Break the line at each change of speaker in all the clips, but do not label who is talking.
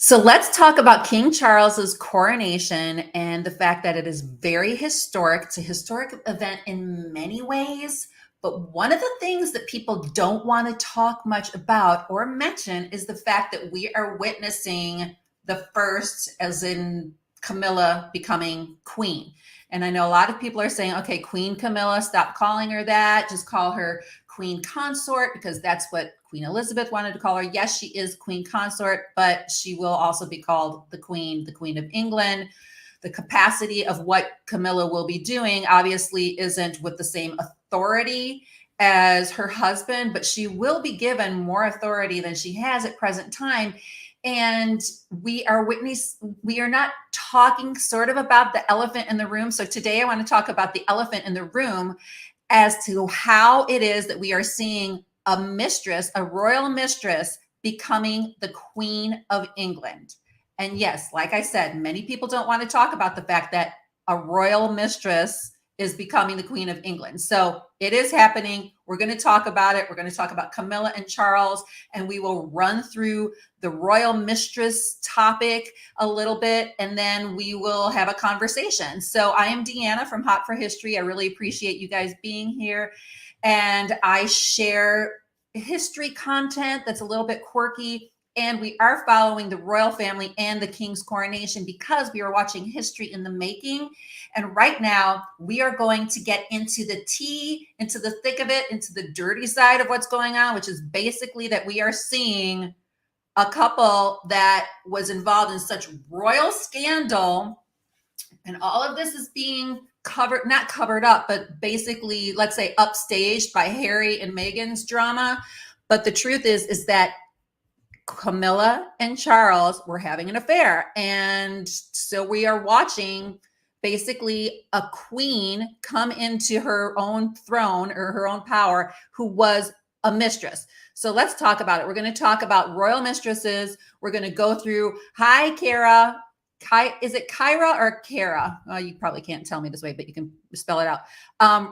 So let's talk about King Charles's coronation and the fact that it is very historic. It's a historic event in many ways, but one of the things that people don't want to talk much about or mention is the fact that we are witnessing the first, as in Camilla becoming queen. And I know a lot of people are saying, okay, Queen Camilla, stop calling her that. Just call her Queen Consort, because that's what Queen Elizabeth wanted to call her. Yes, she is Queen Consort, but she will also be called the Queen of England. The capacity of what Camilla will be doing obviously isn't with the same authority as her husband, but she will be given more authority than she has at present time. And we are not talking sort of about the elephant in the room. So today I want to talk about the elephant in the room as to how it is that we are seeing a mistress, a royal mistress, becoming the Queen of England. And yes, like I said, many people don't want to talk about the fact that a royal mistress is becoming the Queen of England. So it is happening. We're going to talk about it. We're going to talk about Camilla and Charles, and we will run through the royal mistress topic a little bit, and then we will have a conversation. So I am Deanna from Hot for History. I really appreciate you guys being here. And I share history content that's a little bit quirky. And we are following the royal family and the king's coronation because we are watching history in the making. And right now, we are going to get into the tea, into the thick of it, into the dirty side of what's going on, which is basically that we are seeing a couple that was involved in such royal scandal. And all of this is being not covered up, but basically, let's say, upstaged by Harry and Meghan's drama. But the truth is that Camilla and Charles were having an affair. And so we are watching basically a queen come into her own throne or her own power who was a mistress. So let's talk about it. We're going to talk about royal mistresses. We're going to go through, hi, Kara. Is it Kyra or Kara? Oh, you probably can't tell me this way, but you can spell it out.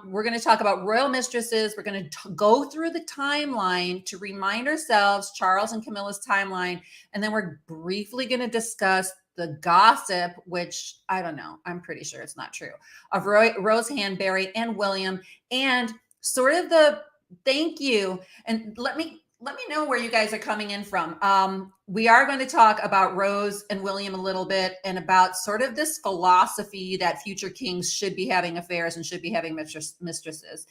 We're going to talk about royal mistresses. We're going to go through the timeline to remind ourselves Charles and Camilla's timeline. And then we're briefly going to discuss the gossip, which I don't know. I'm pretty sure it's not true, of Rose Hanbury and William, and sort of the thank you. And let me know where you guys are coming in from. We are going to talk about Rose and William a little bit and about sort of this philosophy that future kings should be having affairs and should be having mistresses.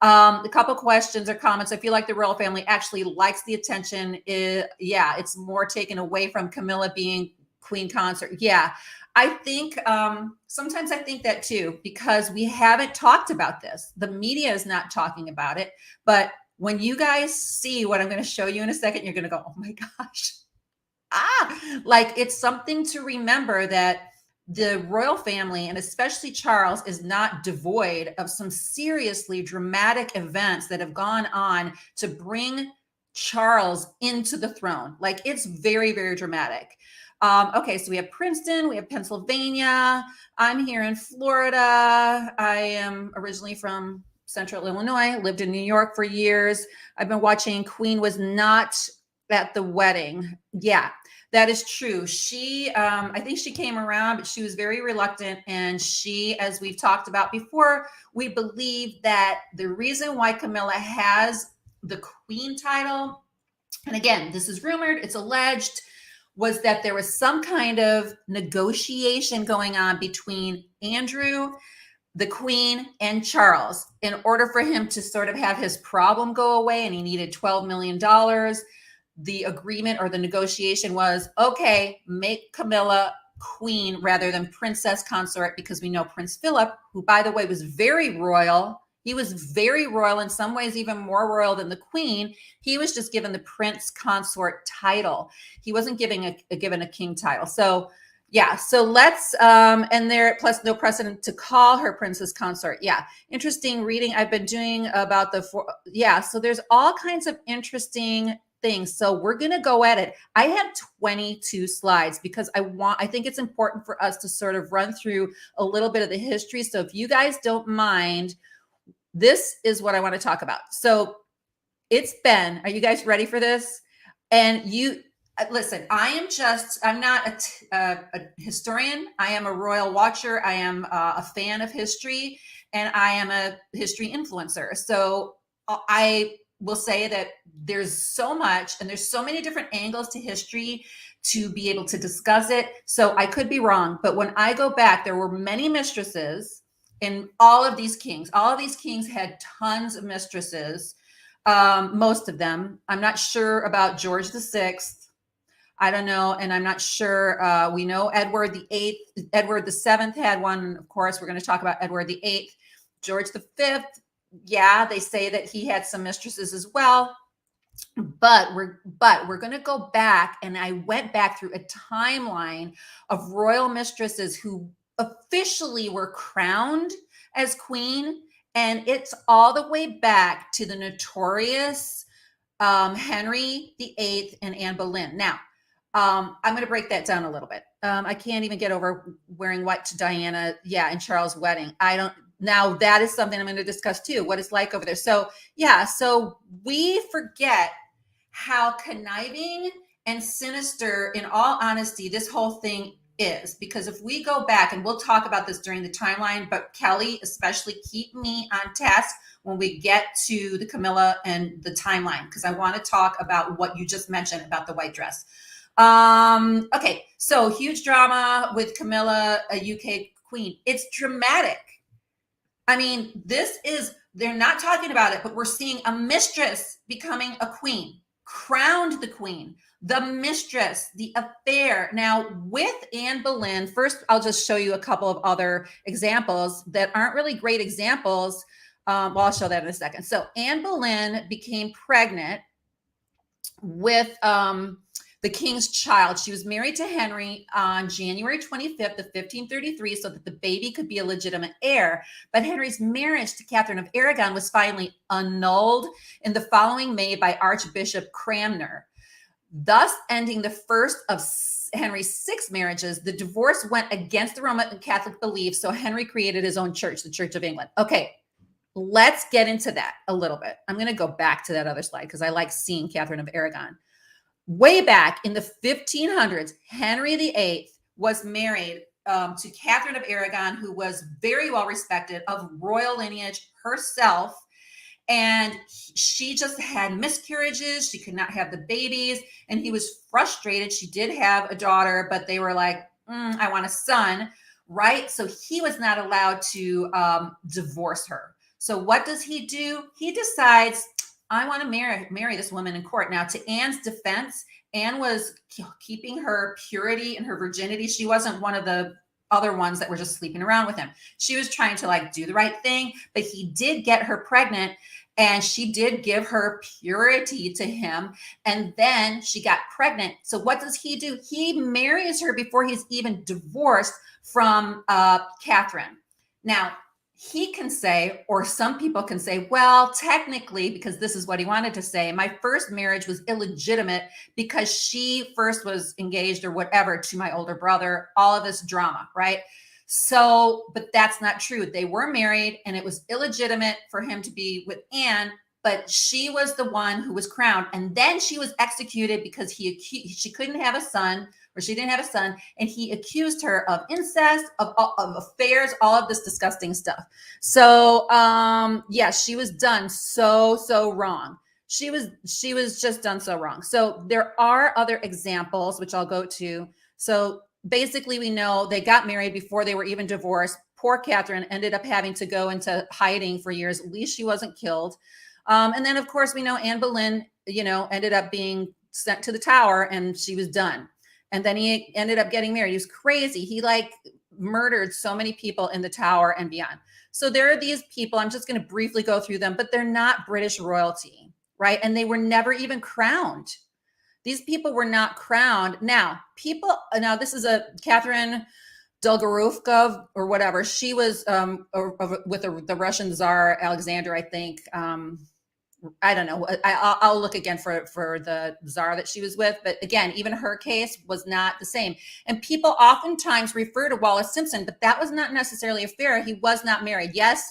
A couple questions or comments. I feel like the royal family actually likes the attention. Yeah, it's more taken away from Camilla being queen consort. Yeah, I think sometimes I think that too, because we haven't talked about this. The media is not talking about it, but when you guys see what I'm going to show you in a second, you're going to go, oh my gosh. Like it's something to remember that the royal family, and especially Charles, is not devoid of some seriously dramatic events that have gone on to bring Charles into the throne. Like it's very, very dramatic. Okay, so we have Princeton, we have Pennsylvania. I'm here in Florida. I am originally from Central Illinois, lived in New York for years. I've been watching Queen was not at the wedding. Yeah, that is true. She, I think she came around, but she was very reluctant. And she, as we've talked about before, we believe that the reason why Camilla has the queen title, and again, this is rumored, it's alleged, was that there was some kind of negotiation going on between Andrew, the Queen, and Charles in order for him to sort of have his problem go away, and he needed $12 million. The agreement or the negotiation was, okay, make Camilla queen rather than princess consort, because we know Prince Philip, who by the way was very royal, he was very royal, in some ways even more royal than the queen. He was just given the prince consort title. He wasn't given a king title. So yeah, so let's, and there, plus no precedent to call her princess consort. Yeah, interesting reading I've been doing about yeah, so there's all kinds of interesting things. So we're going to go at it. I have 22 slides because I think it's important for us to sort of run through a little bit of the history. So if you guys don't mind, this is what I want to talk about. So it's been, are you guys ready for this? And listen, I'm not a historian. I am a royal watcher. I am a fan of history, and I am a history influencer. So I will say that there's so much and there's so many different angles to history to be able to discuss it. So I could be wrong, but when I go back, there were many mistresses in all of these kings. All of these kings had tons of mistresses, most of them. I'm not sure about George VI. I don't know. And I'm not sure. We know Edward the Eighth, Edward the Seventh had one. Of course, we're going to talk about Edward the Eighth. George the Fifth. Yeah, they say that he had some mistresses as well. But we're going to go back, and I went back through a timeline of royal mistresses who officially were crowned as queen, and it's all the way back to the notorious Henry VIII and Anne Boleyn. Now, I'm going to break that down a little bit. I can't even get over wearing white to Diana, and Charles' wedding. Now that is something I'm going to discuss too, what it's like over there. So we forget how conniving and sinister, in all honesty, this whole thing is. Because if we go back, and we'll talk about this during the timeline, but Kelly, especially, keep me on task when we get to the Camilla and the timeline, because I want to talk about what you just mentioned about the white dress. Okay, so huge drama with Camilla, a UK queen. It's dramatic. I mean, they're not talking about it, but we're seeing a mistress becoming a queen, crowned the queen, the mistress, the affair. Now, with Anne Boleyn, first, I'll just show you a couple of other examples that aren't really great examples. I'll show that in a second. So Anne Boleyn became pregnant with the king's child. She was married to Henry on January 25th of 1533 so that the baby could be a legitimate heir. But Henry's marriage to Catherine of Aragon was finally annulled in the following May by Archbishop Cranmer, thus ending the first of Henry's 6 marriages. The divorce went against the Roman Catholic beliefs, so Henry created his own church, the Church of England. Okay, let's get into that a little bit. I'm going to go back to that other slide because I like seeing Catherine of Aragon. Way back in the 1500s, Henry VIII was married to Catherine of Aragon, who was very well respected, of royal lineage herself. And she just had miscarriages. She could not have the babies. And he was frustrated. She did have a daughter, but they were like, I want a son, right? So he was not allowed to divorce her. So what does he do? He decides, I want to marry this woman in court. Now, to Anne's defense, Anne was keeping her purity and her virginity. She wasn't one of the other ones that were just sleeping around with him. She was trying to do the right thing, but he did get her pregnant, and she did give her purity to him. And then she got pregnant. So what does he do? He marries her before he's even divorced from Catherine. Now, he can say, or some people can say, well, technically, because this is what he wanted to say, my first marriage was illegitimate because she first was engaged or whatever to my older brother, all of this drama, right? So, but that's not true. They were married, and it was illegitimate for him to be with Anne, but she was the one who was crowned. And then she was executed because she couldn't have a son, or she didn't have a son, and he accused her of incest, of affairs, all of this disgusting stuff. So, she was done so wrong. She was just done so wrong. So there are other examples, which I'll go to. So basically, we know they got married before they were even divorced. Poor Catherine ended up having to go into hiding for years. At least she wasn't killed. And then, of course, we know Anne Boleyn, ended up being sent to the Tower, and she was done. And then he ended up getting married. He was crazy. He murdered so many people in the Tower and beyond. So there are these people. I'm just going to briefly go through them, but they're not British royalty, right? And they were never even crowned. These people were not crowned. Now, this is a Catherine Dolgorukov or whatever. She was with the Russian Tsar Alexander, I think. I don't know. I'll look again for the czar that she was with. But again, even her case was not the same. And people oftentimes refer to Wallace Simpson, but that was not necessarily an affair. He was not married. Yes,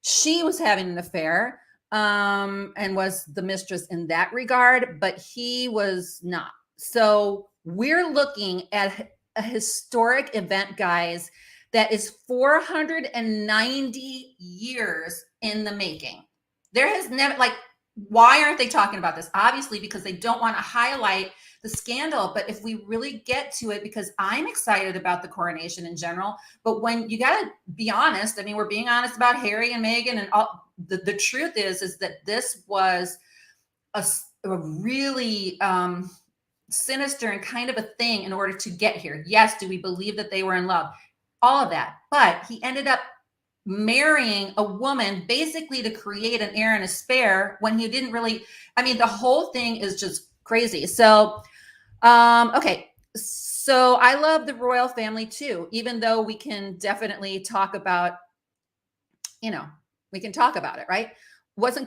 she was having an affair and was the mistress in that regard, but he was not. So we're looking at a historic event, guys, that is 490 years in the making. There has never, like, why aren't they talking about this? Obviously, because they don't want to highlight the scandal. But if we really get to it, because I'm excited about the coronation in general, but when you got to be honest, I mean, we're being honest about Harry and Meghan, and all. The truth is that this was a really sinister and kind of a thing in order to get here. Yes, do we believe that they were in love? All of that. But he ended up marrying a woman basically to create an heir and a spare when he didn't really. I mean, the whole thing is just crazy. So, okay. So I love the royal family too, even though we can definitely talk about, we can talk about it, right?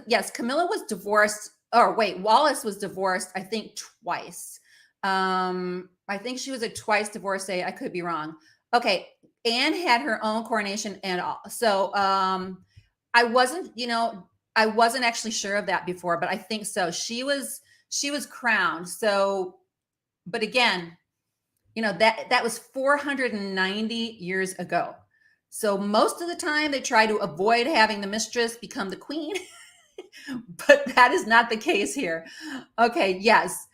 Yes, Camilla was divorced. Or wait, Wallace was divorced, I think, twice. I think she was a twice divorcee. I could be wrong. Okay. Anne had her own coronation and all. So I wasn't actually sure of that before, but I think so. She was crowned. So, but again, that was 490 years ago. So most of the time they try to avoid having the mistress become the queen, but that is not the case here. Okay, yes.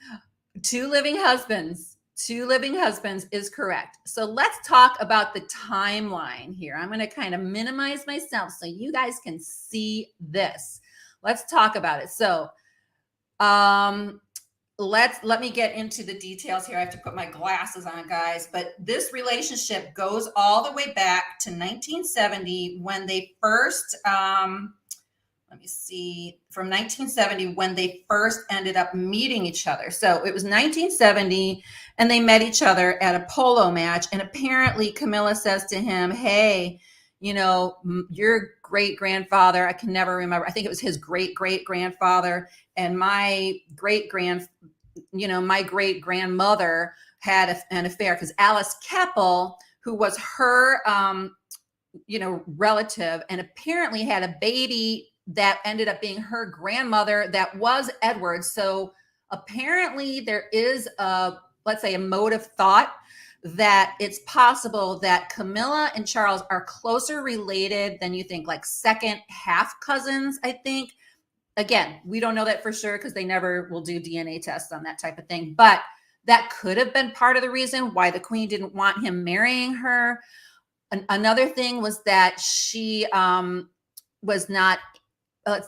Two living husbands is correct. So let's talk about the timeline here. I'm going to kind of minimize myself so you guys can see this. Let's talk about it. So, let me get into the details here. I have to put my glasses on, guys. But this relationship goes all the way back to 1970 when they first, let me see, from 1970 when they first ended up meeting each other. So it was 1970 and they met each other at a polo match. And apparently Camilla says to him, hey, your great grandfather, I can never remember. I think it was his great great grandfather, and my great grandmother had an affair, because Alice Keppel, who was her, relative, and apparently had a baby that ended up being her grandmother that was Edward. So apparently there is let's say a motive thought that it's possible that Camilla and Charles are closer related than you think, like second half cousins, I think. Again, we don't know that for sure because they never will do DNA tests on that type of thing. But that could have been part of the reason why the queen didn't want him marrying her. Another thing was that she was not,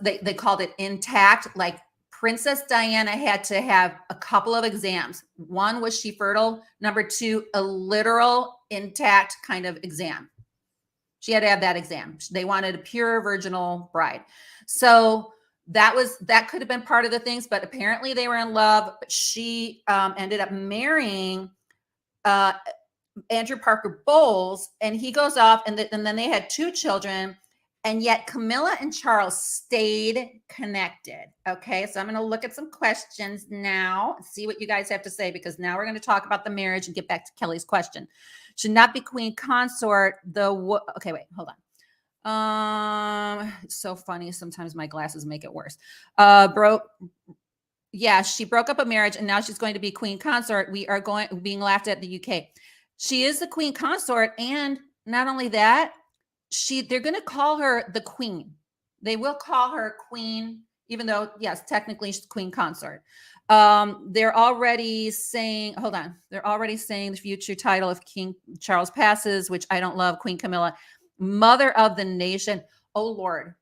they called it intact. Like Princess Diana had to have a couple of exams. One, was she fertile? Number two, a literal intact kind of exam. She had to have that exam. They wanted a pure virginal bride. So that could have been part of the things, but apparently they were in love. But she ended up marrying Andrew Parker Bowles, and he goes off, and then they had two children. And yet Camilla and Charles stayed connected. Okay, so I'm going to look at some questions now, see what you guys have to say, because now we're going to talk about the marriage and get back to Kelly's question. Should not be queen consort. Okay, wait, hold on. So funny. Sometimes my glasses make it worse. Yeah, she broke up a marriage and now she's going to be queen consort. We are being laughed at in the UK. She is the queen consort, and not only that, they're going to call her the queen. They will call her queen, even though, yes, technically she's queen consort. They're already saying, hold on. They're already saying the future title if King Charles passes, which I don't love, Queen Camilla, mother of the nation. Oh, Lord.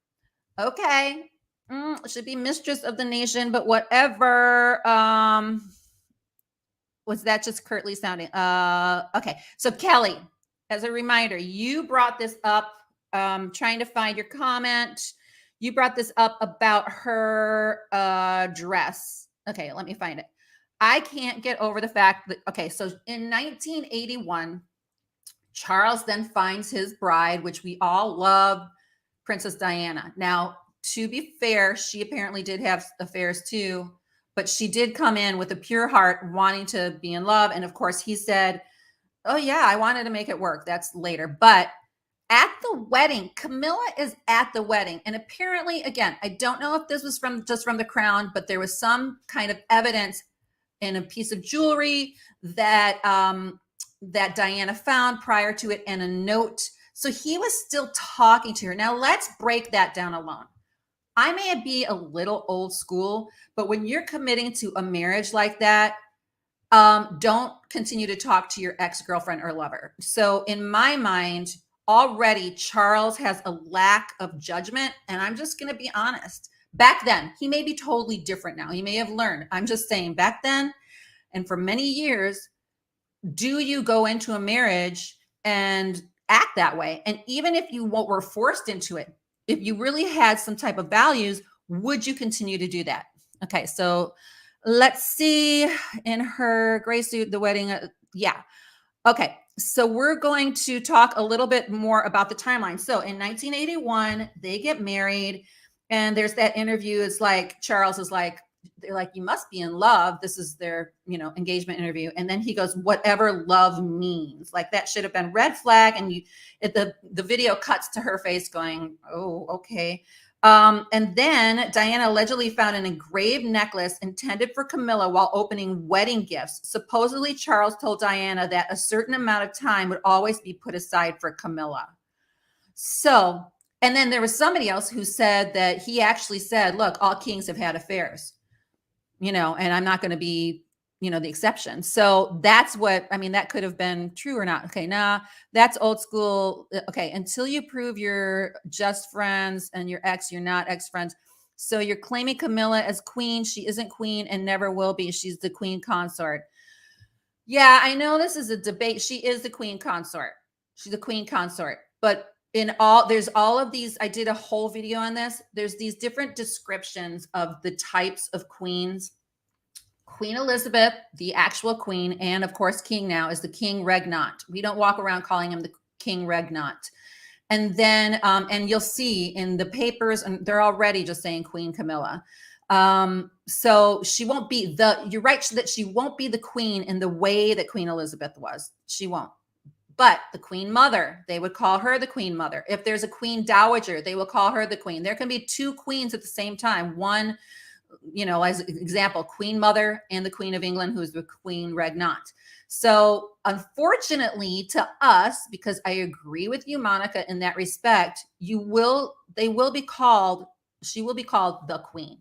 Okay. Should be mistress of the nation, but whatever. Was that just curtly sounding? Okay. So Kelly, as a reminder, you brought this up, trying to find your comment. You brought this up about her dress. Okay, let me find it. I can't get over the fact that, okay, so in 1981, Charles then finds his bride, which we all love, Princess Diana. Now, to be fair, she apparently did have affairs too, but she did come in with a pure heart, wanting to be in love. And of course, he said, oh yeah, I wanted to make it work. That's later. But at the wedding, Camilla is at the wedding. And apparently, again, I don't know if this was just from the crown, but there was some kind of evidence and a piece of jewelry that that Diana found prior to it, and a note. So he was still talking to her. Now let's break that down alone. I may be a little old school, but when you're committing to a marriage like that, don't continue to talk to your ex-girlfriend or lover. So in my mind, already Charles has a lack of judgment. And I'm just going to be honest. Back then, he may be totally different now. He may have learned. I'm just saying back then, and for many years, do you go into a marriage and act that way? And even if you were forced into it, if you really had some type of values, would you continue to do that? Okay, so let's see. In her gray suit, the wedding. Yeah. Okay, so we're going to talk a little bit more about the timeline. So in 1981, they get married, and there's that interview. It's like Charles is like, they're like, you must be in love. This is their, engagement interview. And then he goes, whatever love means. Like that should have been red flag. And the video cuts to her face going, oh, okay. And then Diana allegedly found an engraved necklace intended for Camilla while opening wedding gifts. Supposedly, Charles told Diana that a certain amount of time would always be put aside for Camilla. So, and then there was somebody else who said that he actually said, look, all kings have had affairs, and I'm not going to be, the exception. So that's what, that could have been true or not. Okay. Nah, that's old school. Okay. Until you prove you're just friends and you're not ex-friends. So you're claiming Camilla as queen. She isn't queen and never will be. She's the queen consort. Yeah, I know this is a debate. She is the queen consort. She's the queen consort. But there's all of these, I did a whole video on this. There's these different descriptions of the types of queens. Queen Elizabeth, the actual queen, and of course, king now is the king regnant. We don't walk around calling him the king regnant. And then, and you'll see in the papers, and they're already just saying Queen Camilla. So she won't be you're right, that she won't be the queen in the way that Queen Elizabeth was. She won't. But the queen mother, they would call her the queen mother. If there's a queen dowager, they will call her the queen. There can be two queens at the same time. One, as an example, Queen Mother and the Queen of England, who's the Queen Regnant. So unfortunately to us, because I agree with you, Monica, in that respect, she will be called the queen.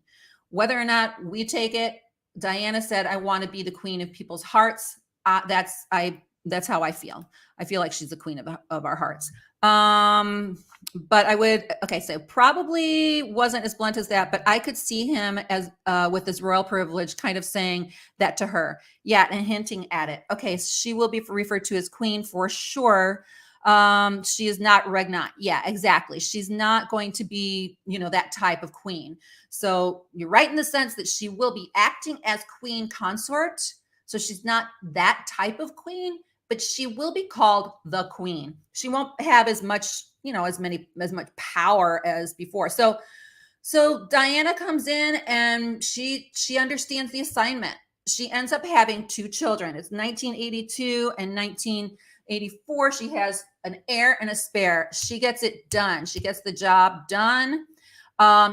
Whether or not we take it, Diana said, I want to be the queen of people's hearts. That's how I feel. I feel like she's the queen of our hearts. But I would, so probably wasn't as blunt as that, but I could see him as, with his royal privilege, kind of saying that to her. Yeah. And hinting at it. Okay. She will be referred to as queen for sure. She is not regnant. Yeah, exactly. She's not going to be, that type of queen. So you're right in the sense that she will be acting as queen consort. So she's not that type of queen, but she will be called the queen. She won't have as much, as much power as before. So Diana comes in and she understands the assignment. She ends up having two children. It's 1982 and 1984. She has an heir and a spare. She gets it done. She gets the job done.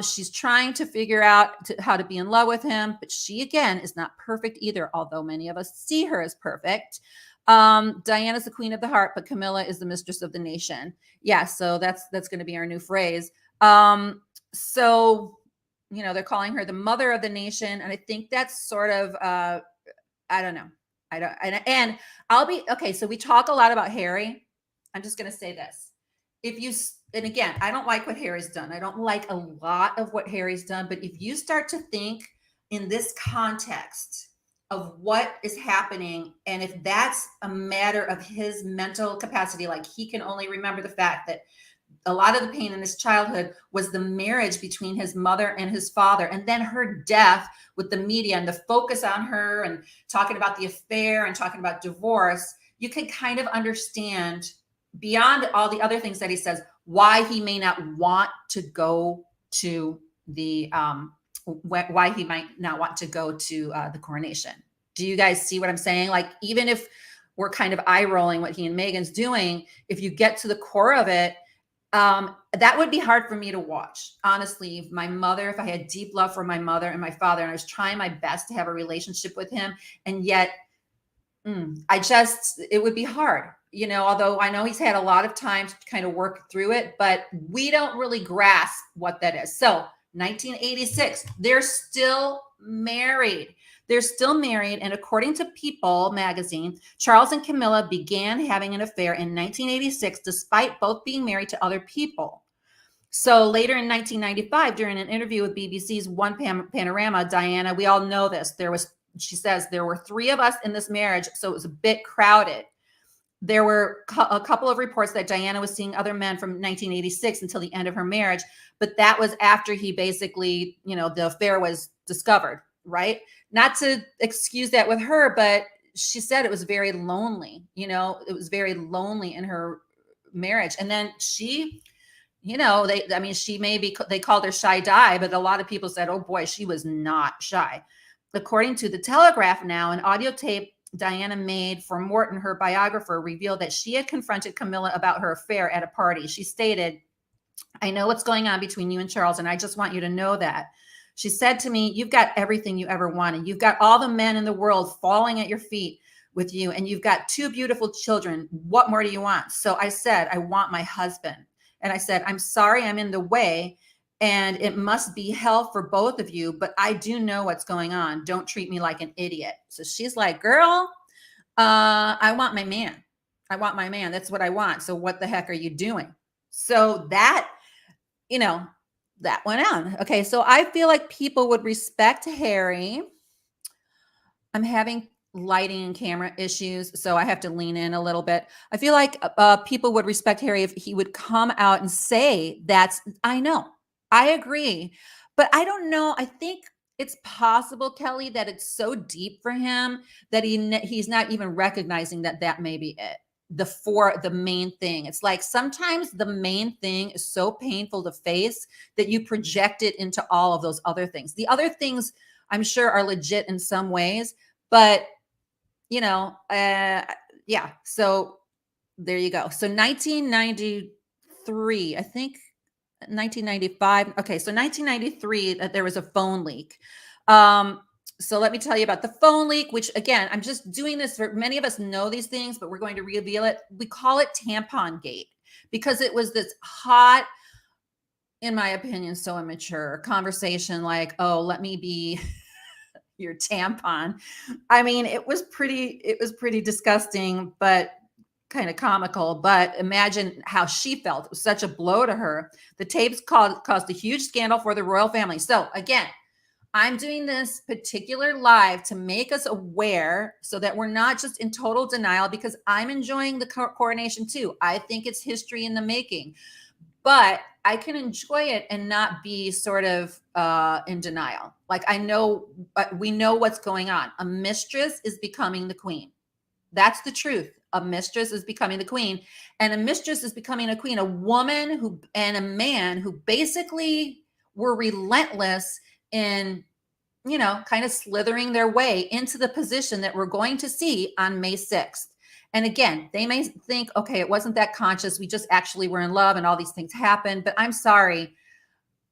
She's trying to figure out how to be in love with him, but she, again, is not perfect either, although many of us see her as perfect. Diana's the queen of the heart, but Camilla is the mistress of the nation. Yeah, so that's going to be our new phrase. So, they're calling her the mother of the nation, and I think that's sort of, I don't know. And I'll be, okay, so we talk a lot about Harry. I'm just going to say this. And again, I don't like what Harry's done. I don't like a lot of what Harry's done, but if you start to think in this context of what is happening, and if that's a matter of his mental capacity, like he can only remember the fact that a lot of the pain in his childhood was the marriage between his mother and his father, and then her death with the media and the focus on her and talking about the affair and talking about divorce, you can kind of understand, beyond all the other things that he says, why he may not want to go to the why he might not want to go to the coronation. Do you guys see what I'm saying? Like, even if we're kind of eye rolling what he and Meghan's doing, if you get to the core of it, That would be hard for me to watch. Honestly, my mother, if I had deep love for my mother and my father, and I was trying my best to have a relationship with him, and yet it would be hard, although I know he's had a lot of time to kind of work through it, but we don't really grasp what that is. So 1986, they're still married. They're still married. And according to People magazine, Charles and Camilla began having an affair in 1986, despite both being married to other people. So later in 1995, during an interview with BBC's One Panorama, Diana, we all know this, she says, there were 3 of us in this marriage, so it was a bit crowded. There were a couple of reports that Diana was seeing other men from 1986 until the end of her marriage, but that was after he basically, the affair was discovered, right? Not to excuse that with her, but she said it was very lonely, it was very lonely in her marriage. And then she, they called her shy die, but a lot of people said, oh boy, she was not shy. According to the Telegraph now, an audio tape Diana made for Morton, her biographer, revealed that she had confronted Camilla about her affair at a party. She stated, I know what's going on between you and Charles, and I just want you to know that. She said to me, you've got everything you ever wanted. You've got all the men in the world falling at your feet with you, and you've got 2 beautiful children. What more do you want? So I said, I want my husband. And I said, I'm sorry I'm in the way, and it must be hell for both of you, but I do know what's going on. Don't treat me like an idiot. So she's like, girl, I want my man. I want my man. That's what I want. So what the heck are you doing? So that, that went on. Okay. So I feel like people would respect Harry. I'm having lighting and camera issues, so I have to lean in a little bit. I feel like people would respect Harry if he would come out and say, I know, I agree, but I don't know. I think it's possible, Kelly, that it's so deep for him that he's not even recognizing that may be it. The main thing. It's like sometimes the main thing is so painful to face that you project it into all of those other things. The other things I'm sure are legit in some ways, but yeah. So there you go. So 1993, I think 1995. Okay. So 1993, there was a phone leak. So let me tell you about the phone leak, which again, I'm just doing this for many of us know these things, but we're going to reveal it. We call it tampon gate because it was this hot, in my opinion, so immature conversation like, oh, let me be your tampon. I mean, it was pretty disgusting, but kind of comical. But imagine how she felt. It was such a blow to her. The tapes caused a huge scandal for the royal family. So again, I'm doing this particular live to make us aware so that we're not just in total denial, because I'm enjoying the coronation too. I think it's history in the making, but I can enjoy it and not be sort of in denial. Like we know what's going on. A mistress is becoming the queen. That's the truth. A mistress is becoming the queen, and a mistress is becoming a queen. A woman and a man who basically were relentless in, kind of slithering their way into the position that we're going to see on May 6th. And again, they may think, okay, it wasn't that conscious. We just actually were in love and all these things happened. But I'm sorry.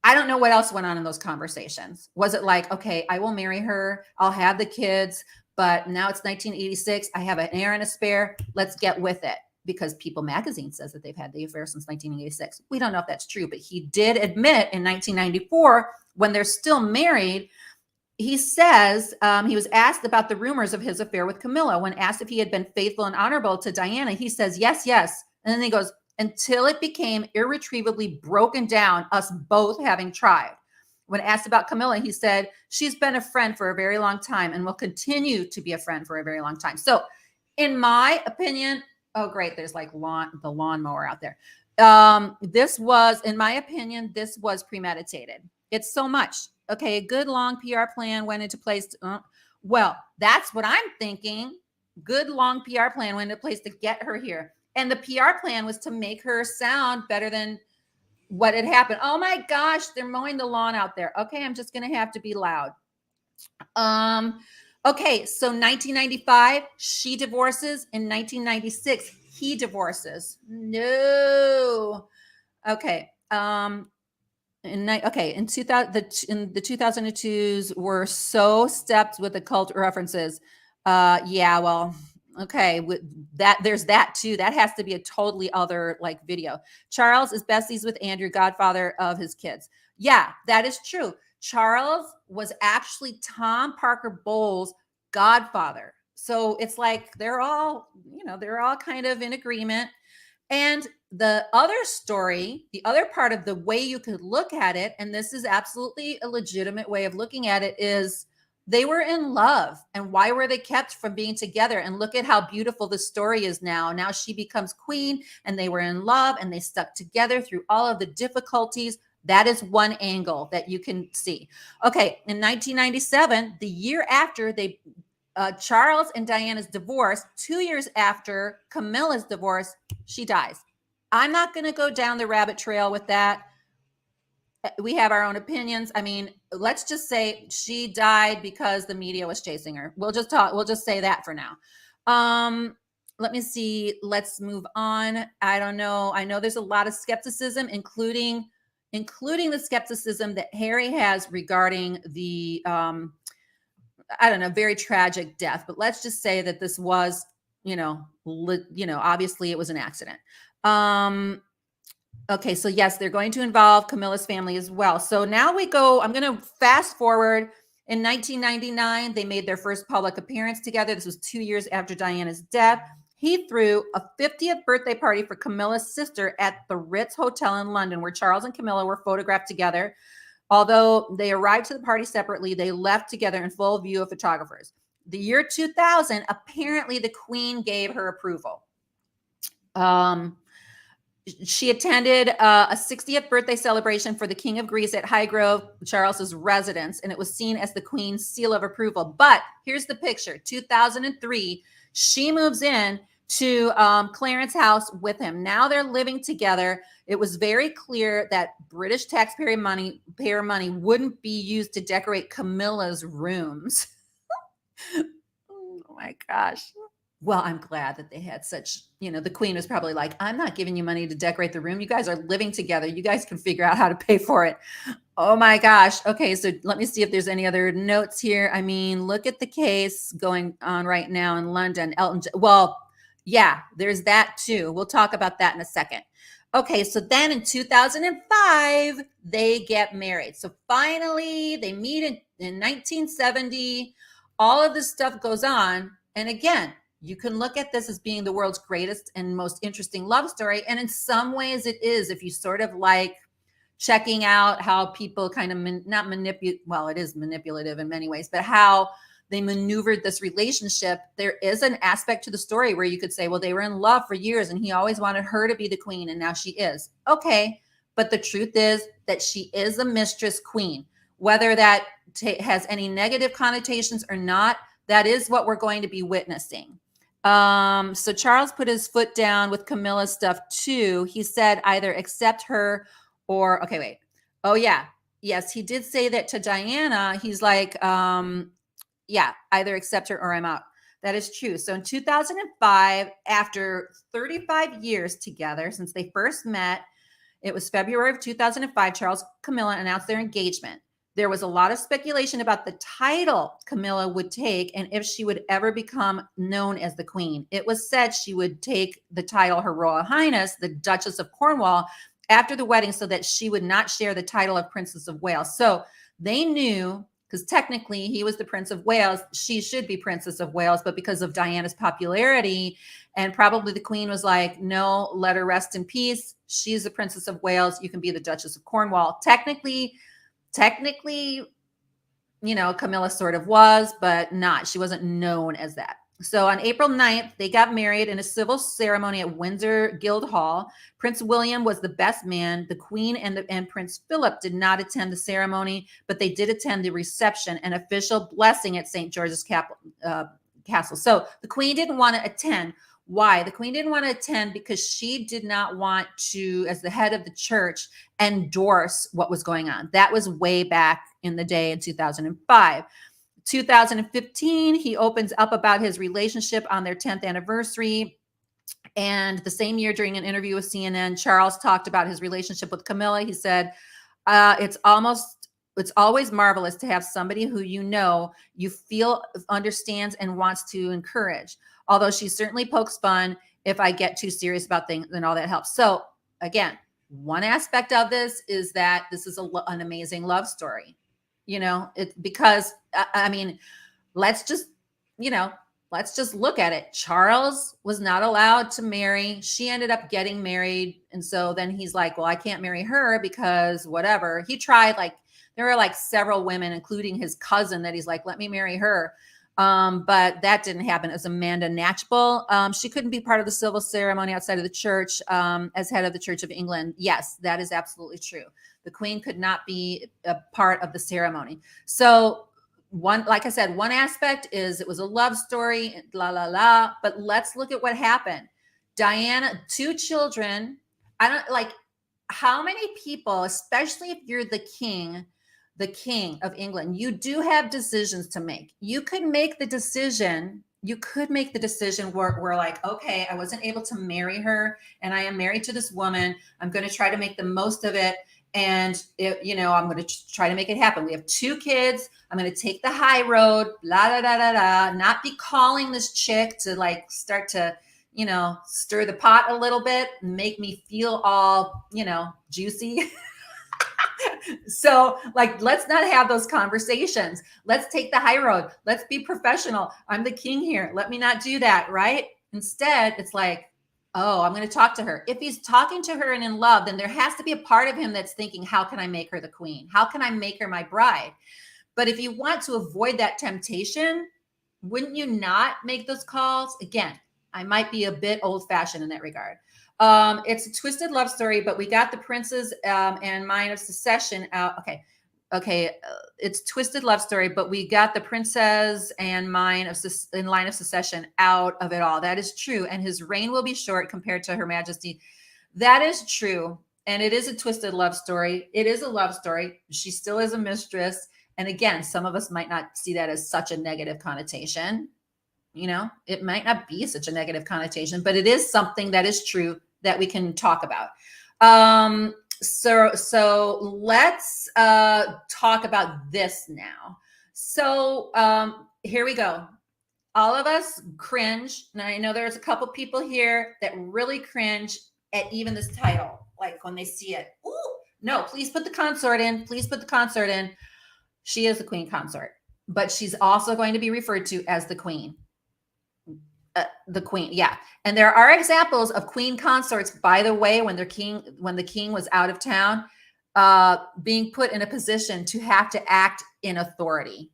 I don't know what else went on in those conversations. Was it like, okay, I will marry her. I'll have the kids. But now it's 1986. I have an heir and a spare. Let's get with it. Because People magazine says that they've had the affair since 1986. We don't know if that's true. But he did admit in 1994, when they're still married, he says he was asked about the rumors of his affair with Camilla. When asked if he had been faithful and honorable to Diana, he says, yes, yes. And then he goes, until it became irretrievably broken down, us both having tried. When asked about Camilla, he said, she's been a friend for a very long time and will continue to be a friend for a very long time. So in my opinion, oh, great. There's like the lawnmower out there. In my opinion, this was premeditated. It's so much. Okay, a good long PR plan went into place. Well, that's what I'm thinking. Good long PR plan went into place to get her here. And the PR plan was to make her sound better than what had happened. Oh my gosh, they're mowing the lawn out there. Okay, I'm just going to have to be loud. Okay, so 1995, she divorces. In 1996, he divorces. No. Okay. In 2000, in the 2002s were so stepped with occult references. Yeah, well, okay, with that, there's that too. That has to be a totally other like video. Charles is besties with Andrew, godfather of his kids. Yeah, that is true. Charles was actually Tom Parker Bowles' godfather. So it's like they're all, they're all kind of in agreement. And the other story, the other part of the way you could look at it, and this is absolutely a legitimate way of looking at it, is they were in love. And why were they kept from being together? And look at how beautiful the story is now. Now she becomes queen, and they were in love, and they stuck together through all of the difficulties. That is one angle that you can see. Okay, in 1997, the year after they Charles and Diana's divorce, 2 years after Camilla's divorce, she dies. I'm not going to go down the rabbit trail with that. We have our own opinions. I mean, let's just say she died because the media was chasing her. We'll just say that for now. Let me see. Let's move on. I don't know. I know there's a lot of skepticism, including the skepticism that Harry has regarding the I don't know, very tragic death, but let's just say that this was, obviously it was an accident. Okay, so yes, they're going to involve Camilla's family as well. So now I'm going to fast forward. In 1999, they made their first public appearance together. This was 2 years after Diana's death. He threw a 50th birthday party for Camilla's sister at the Ritz Hotel in London, where Charles and Camilla were photographed together. Although they arrived to the party separately, they left together in full view of photographers. The year 2000, apparently the Queen gave her approval. She attended a 60th birthday celebration for the King of Greece at Highgrove, Charles's residence, and it was seen as the Queen's seal of approval. But here's the picture. 2003, she moves in to Clarence house with him. Now they're living together. It was very clear that British taxpayer money wouldn't be used to decorate Camilla's rooms. Oh my gosh. Well, I'm glad that they had such, the Queen was probably like, I'm not giving you money to decorate the room. You guys are living together. You guys can figure out how to pay for it. Oh my gosh. Okay, so let me see if there's any other notes here. I mean, look at the case going on right now in London. Well, yeah, there's that too. We'll talk about that in a second. Okay, so then in 2005, they get married. So finally, they meet in 1970. All of this stuff goes on. And again, you can look at this as being the world's greatest and most interesting love story. And in some ways it is, if you sort of like checking out how people kind of not manipulate, well, it is manipulative in many ways, but how they maneuvered this relationship. There is an aspect to the story where you could say, well, they were in love for years and he always wanted her to be the queen and now she is. Okay. But the truth is that she is a mistress queen, whether that has any negative connotations or not. That is what we're going to be witnessing. So Charles put his foot down with Camilla's stuff too. He said either accept her or, okay, wait. Oh yeah. Yes. He did say that to Diana. He's like, yeah, either accept her or I'm out. That is true. So in 2005, after 35 years together, since they first met, it was February of 2005, Charles and Camilla announced their engagement. There was a lot of speculation about the title Camilla would take and if she would ever become known as the Queen. It was said she would take the title Her Royal Highness, the Duchess of Cornwall, after the wedding so that she would not share the title of Princess of Wales. So they knew, because technically he was the Prince of Wales, she should be Princess of Wales, but because of Diana's popularity, and probably the Queen was like, no, let her rest in peace. She's the Princess of Wales. You can be the Duchess of Cornwall. Technically, Camilla sort of was, but not. She wasn't known as that. So on April 9th, they got married in a civil ceremony at Windsor Guildhall. Prince William was the best man. The Queen and Prince Philip did not attend the ceremony, but they did attend the reception and official blessing at St. George's Castle. So the Queen didn't want to attend. Why? The Queen didn't want to attend because she did not want to, as the head of the church, endorse what was going on. That was way back in the day in 2005. 2015, he opens up about his relationship on their 10th anniversary. And the same year, during an interview with CNN, Charles talked about his relationship with Camilla. He said, it's always marvelous to have somebody who you feel understands and wants to encourage. Although she certainly pokes fun if I get too serious about things, and all that helps. So again, one aspect of this is that this is an amazing love story. Because I mean, let's just, let's just look at it. Charles was not allowed to marry. She ended up getting married. And so then he's like, well, I can't marry her because whatever. He tried, like, there were like several women, including his cousin, that he's like, let me marry her. But that didn't happen. It was Amanda Natchbell. She couldn't be part of the civil ceremony outside of the church as head of the Church of England. Yes, that is absolutely true. The Queen could not be a part of the ceremony. So like I said, one aspect is it was a love story, but let's look at what happened. Diana, 2 children. I don't like how many people, especially if you're the king of England, you do have decisions to make. You could make the decision where like, okay, I wasn't able to marry her and I am married to this woman. I'm going to try to make the most of it. And I'm going to try to make it happen. We have 2 kids. I'm going to take the high road, not be calling this chick to like start to, stir the pot a little bit, make me feel all, juicy. So like, let's not have those conversations. Let's take the high road. Let's be professional. I'm the king here. Let me not do that. Right. Instead, it's like, oh, I'm going to talk to her. If he's talking to her and in love, then there has to be a part of him that's thinking, how can I make her the queen? How can I make her my bride? But if you want to avoid that temptation, wouldn't you not make those calls? Again, I might be a bit old-fashioned in that regard. It's a twisted love story, but we got the Prince's and Mine of Secession out. Okay, it's twisted love story, but we got the Princess and Line of Secession out of it all. That is true. And his reign will be short compared to Her Majesty. That is true. And it is a twisted love story. It is a love story. She still is a mistress. And again, some of us might not see that as such a negative connotation. It might not be such a negative connotation, but it is something that is true that we can talk about. So let's talk about this now. So here we go. All of us cringe. And I know there's a couple people here that really cringe at even this title. Like when they see it. Ooh, no, please put the consort in. Please put the consort in. She is the queen consort, but she's also going to be referred to as the queen. The queen, yeah. And there are examples of queen consorts, by the way, when the king was out of town, being put in a position to have to act in authority.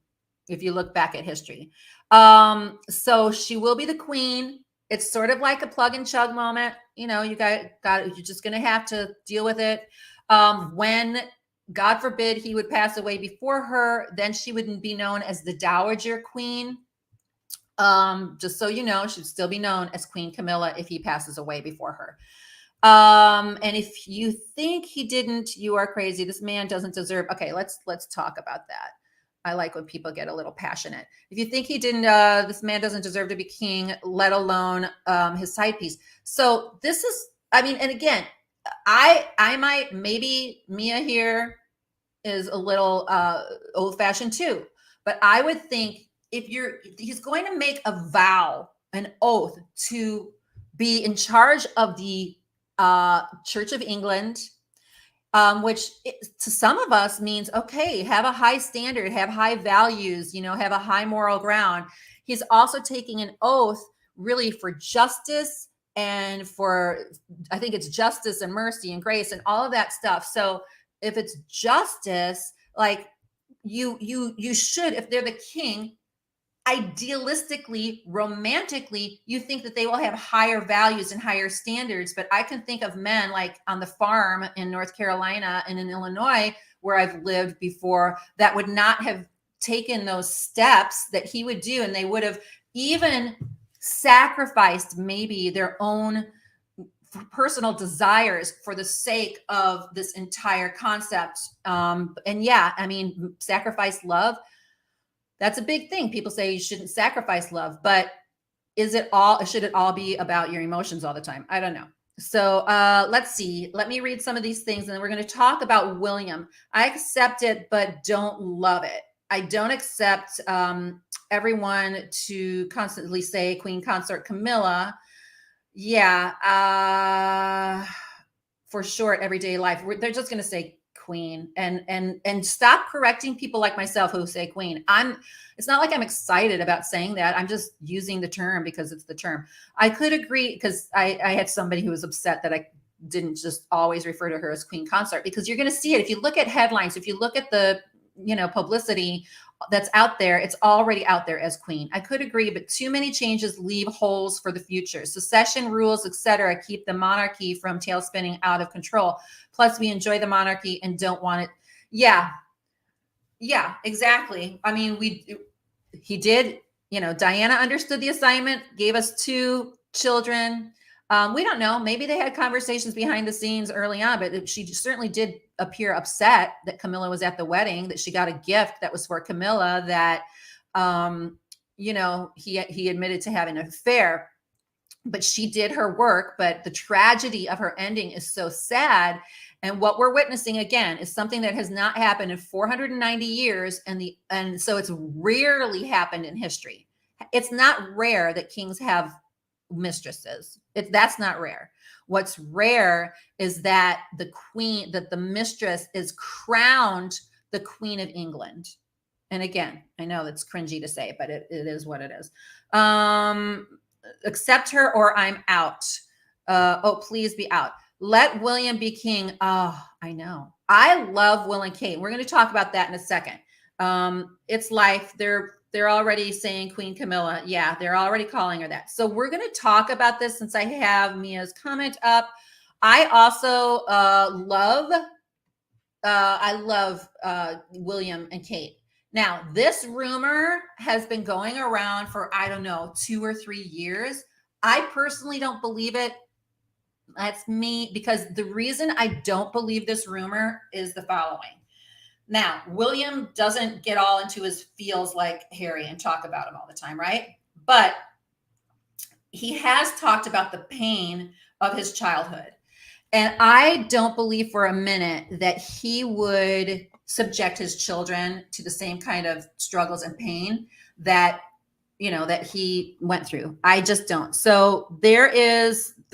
If you look back at history, so she will be the queen. It's sort of like a plug and chug moment. You you're just going to have to deal with it. When God forbid he would pass away before her, then she wouldn't be known as the Dowager Queen. Just so you know, she'd still be known as Queen Camilla if he passes away before her. And if you think he didn't, you are crazy. This man doesn't deserve. Okay, let's talk about that. I like when people get a little passionate. If you think he didn't, this man doesn't deserve to be king, let alone his side piece. So this is, and again, I might, maybe Mia here is a little old-fashioned too, but I would think he's going to make a vow, an oath to be in charge of the Church of England, which to some of us means, okay, have a high standard, have high values, have a high moral ground. He's also taking an oath really for justice and for, I think it's justice and mercy and grace and all of that stuff. So if it's justice, like you should, if they're the king, idealistically, romantically, you think that they will have higher values and higher standards. But I can think of men like on the farm in North Carolina and in Illinois, where I've lived before, that would not have taken those steps that he would do. And they would have even sacrificed maybe their own personal desires for the sake of this entire concept. And yeah, sacrifice love. That's a big thing. People say you shouldn't sacrifice love, but should it all be about your emotions all the time? I don't know. So let's see. Let me read some of these things and then we're going to talk about William. I accept it, but don't love it. I don't accept everyone to constantly say Queen Consort Camilla. Yeah, for short everyday life. They're just going to say Queen and stop correcting people like myself who say Queen. It's not like I'm excited about saying that. I'm just using the term because it's the term. I could agree because I had somebody who was upset that I didn't just always refer to her as Queen Consort, because you're going to see it. If you look at headlines, if you look at the, publicity that's out there, it's already out there as Queen. I could agree, but too many changes leave holes for the future. Secession rules, etc., keep the monarchy from tail spinning out of control. Plus, we enjoy the monarchy and don't want it. Yeah, exactly. I mean, he did. Diana understood the assignment, gave us 2 children. We don't know. Maybe they had conversations behind the scenes early on, but she certainly did appear upset that Camilla was at the wedding, that she got a gift that was for Camilla, that, he admitted to having an affair, but she did her work. But the tragedy of her ending is so sad. And what we're witnessing again is something that has not happened in 490 years. And so it's rarely happened in history. It's not rare that kings have mistresses. That's not rare. What's rare is that the mistress is crowned the Queen of England. And again, I know that's cringy to say, but it is what it is. Accept her or I'm out. Please be out. Let William be king. Oh, I know. I love Will and Kate. We're going to talk about that in a second. It's life. They're already saying Queen Camilla. Yeah, they're already calling her that. So we're going to talk about this since I have Mia's comment up. I also love William and Kate. Now, this rumor has been going around for, I don't know, 2 or 3 years. I personally don't believe it. That's me, because the reason I don't believe this rumor is the following. Now, William doesn't get all into his feels like Harry and talk about him all the time, right? But he has talked about the pain of his childhood. And I don't believe for a minute that he would subject his children to the same kind of struggles and pain that he went through. I just don't. So there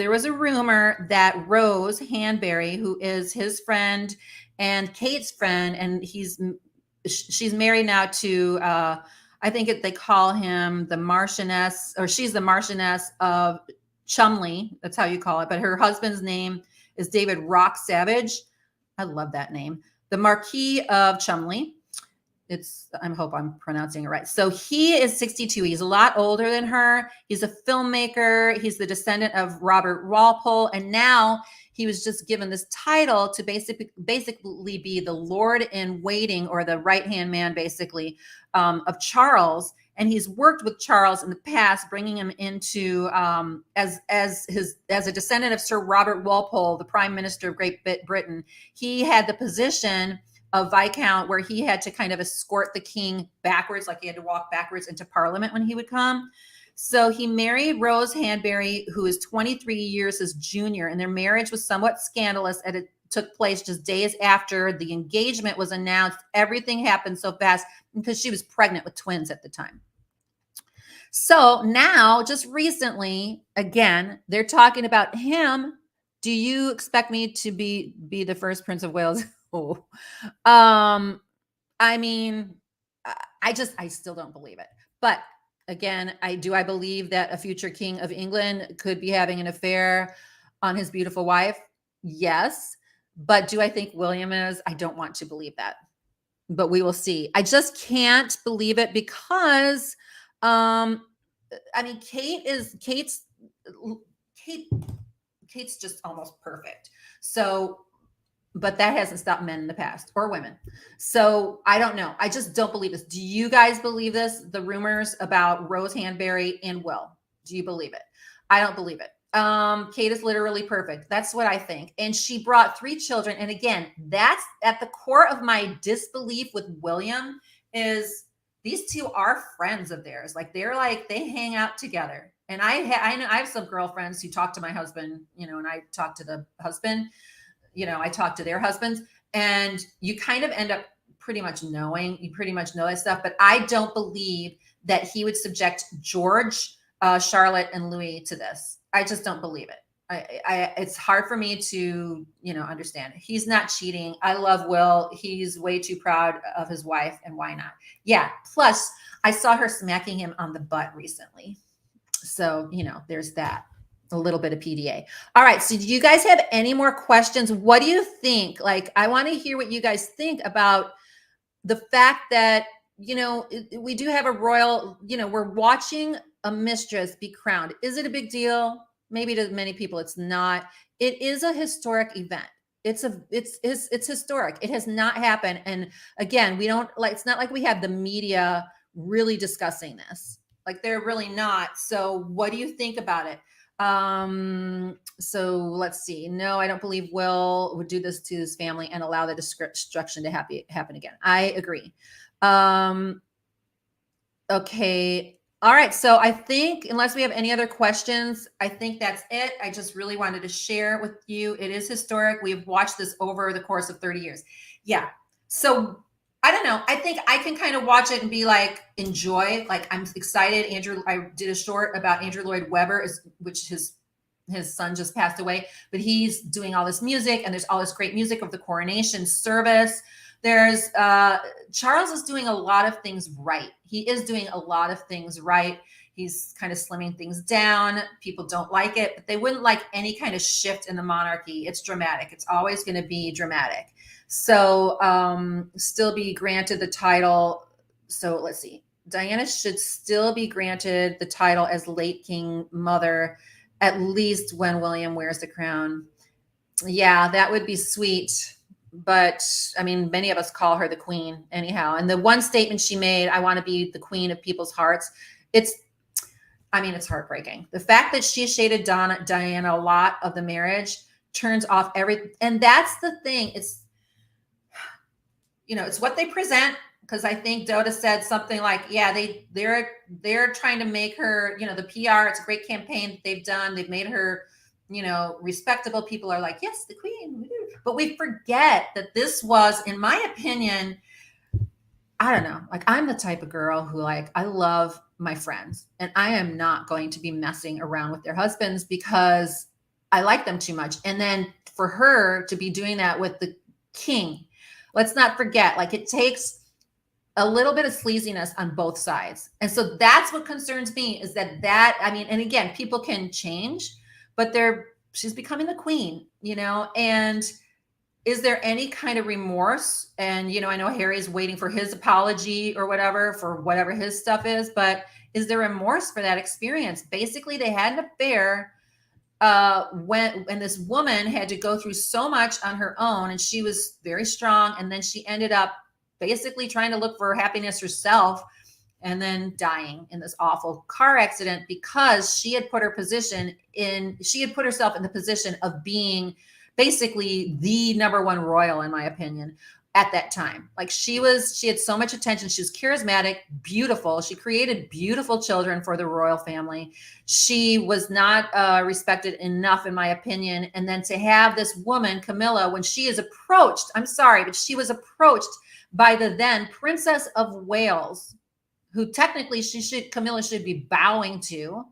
was a rumor that Rose Hanbury, who is his friend and Kate's friend, and she's married now to I think they call him the Marchioness, or she's the Marchioness of Cholmondeley. That's how you call it. But her husband's name is David Rock Savage. I love that name. The Marquis of Cholmondeley. I hope I'm pronouncing it right. So he is 62. He's a lot older than her. He's a filmmaker. He's the descendant of Robert Walpole. And now he was just given this title to basically be the Lord in waiting, or the right-hand man, basically, of Charles. And he's worked with Charles in the past, bringing him into as a descendant of Sir Robert Walpole, the Prime Minister of Great Britain. He had the position of Viscount, where he had to kind of escort the king backwards, like he had to walk backwards into Parliament when he would come. So he married Rose Hanbury, who is 23 years his junior, and their marriage was somewhat scandalous, and it took place just days after the engagement was announced. Everything happened so fast because she was pregnant with twins at the time. So now, just recently, again, they're talking about him. Do you expect me to be the first Prince of Wales? Oh, I mean, I still don't believe it. But again, I believe that a future king of England could be having an affair on his beautiful wife. Yes. But do I think William is? I don't want to believe that, but we will see. I just can't believe it because, I mean, Kate's just almost perfect. So, but that hasn't stopped men in the past, or women. So I don't know. I just don't believe this. Do you guys believe this? The rumors about Rose Hanbury and Will. Do you believe it? I don't believe it. Kate is literally perfect. That's what I think. And she brought 3 children. And again, that's at the core of my disbelief with William, is these 2 are friends of theirs. Like they hang out together. And I know I have some girlfriends who talk to my husband, and I talk to the husband, I talk to their husbands, and you kind of end up you pretty much know that stuff. But I don't believe that he would subject George, Charlotte, and Louis to this. I just don't believe it. It's hard for me to, understand. He's not cheating. I love Will. He's way too proud of his wife, and why not? Yeah. Plus, I saw her smacking him on the butt recently. So, there's that. A little bit of PDA. All right. So do you guys have any more questions? What do you think? Like, I want to hear what you guys think about the fact that, we do have a royal, we're watching a mistress be crowned. Is it a big deal? Maybe to many people, it's not. It is a historic event. It's historic. It has not happened. And again, it's not like we have the media really discussing this. Like, they're really not. So what do you think about it? So let's see. No, I don't believe Will would do this to his family and allow the destruction to happen again. I agree. Okay. All right. So I think, unless we have any other questions, I think that's it. I just really wanted to share with you. It is historic. We've watched this over the course of 30 years. Yeah. So I don't know. I think I can kind of watch it and be like, enjoy. Like, I'm excited. I did a short about Andrew Lloyd Webber, which his son just passed away, but he's doing all this music, and there's all this great music of the coronation service. There's Charles is doing a lot of things right. He is doing a lot of things right. He's kind of slimming things down. People don't like it, but they wouldn't like any kind of shift in the monarchy. It's dramatic. It's always going to be dramatic. So still be granted the title. So let's see. Diana should still be granted the title as late king mother, at least when William wears the crown. Yeah, that would be sweet. But I mean, many of us call her the queen anyhow. And the one statement she made, I want to be the queen of people's hearts. It's heartbreaking. The fact that she shaded Diana a lot of the marriage turns off everything. And that's the thing. It's what they present. Because I think Dota said something like, yeah, they're trying to make her, the PR, it's a great campaign that they've done. They've made her, respectable. People are like, yes, the queen. But we forget that this was, in my opinion, I don't know, like, I'm the type of girl who, like, I love my friends, and I am not going to be messing around with their husbands because I like them too much. And then for her to be doing that with the king, let's not forget, like, it takes a little bit of sleaziness on both sides. And so that's what concerns me, is that, and again, people can change, but she's becoming the queen, and is there any kind of remorse? And, I know Harry's waiting for his apology or whatever for whatever his stuff is, but is there remorse for that experience? Basically, they had an affair when this woman had to go through so much on her own, and she was very strong. And then she ended up basically trying to look for happiness herself, and then dying in this awful car accident because she had put herself in the position of being basically the number one royal, in my opinion, at that time. Like, she had so much attention. She was charismatic, beautiful. She created beautiful children for the royal family. She was not respected enough, in my opinion. And then to have this woman, Camilla, when she is approached, I'm sorry, but she was approached by the then Princess of Wales, who technically Camilla should be bowing to.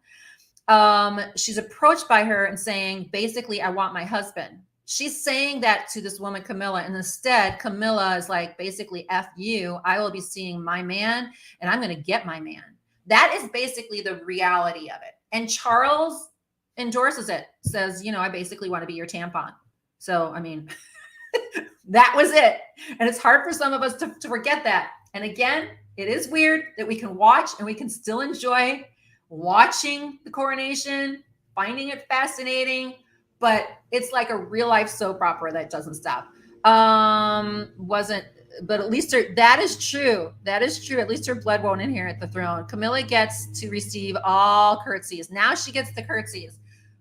She's approached by her and saying, basically, I want my husband. She's saying that to this woman, Camilla, and instead Camilla is like, basically, F you, I will be seeing my man, and I'm going to get my man. That is basically the reality of it. And Charles endorses it, says, I basically want to be your tampon. So, I mean, that was it. And it's hard for some of us to forget that. And again, it is weird that we can watch and we can still enjoy watching the coronation, finding it fascinating, but it's like a real life soap opera that doesn't stop. But at least that is true. That is true. At least her blood won't inherit the throne. Camilla gets to receive all curtsies. Now she gets the curtsies,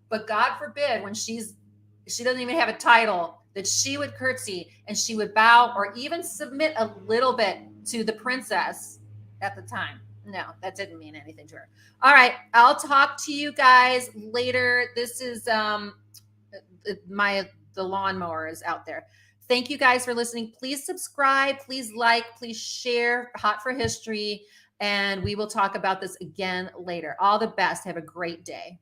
but God forbid, when she doesn't even have a title, that she would curtsy and she would bow or even submit a little bit to the princess at the time. No, that didn't mean anything to her. All right, I'll talk to you guys later. This is the lawnmower is out there. Thank you guys for listening. Please subscribe, please like, please share Hot for History, and we will talk about this again later. All the best. Have a great day.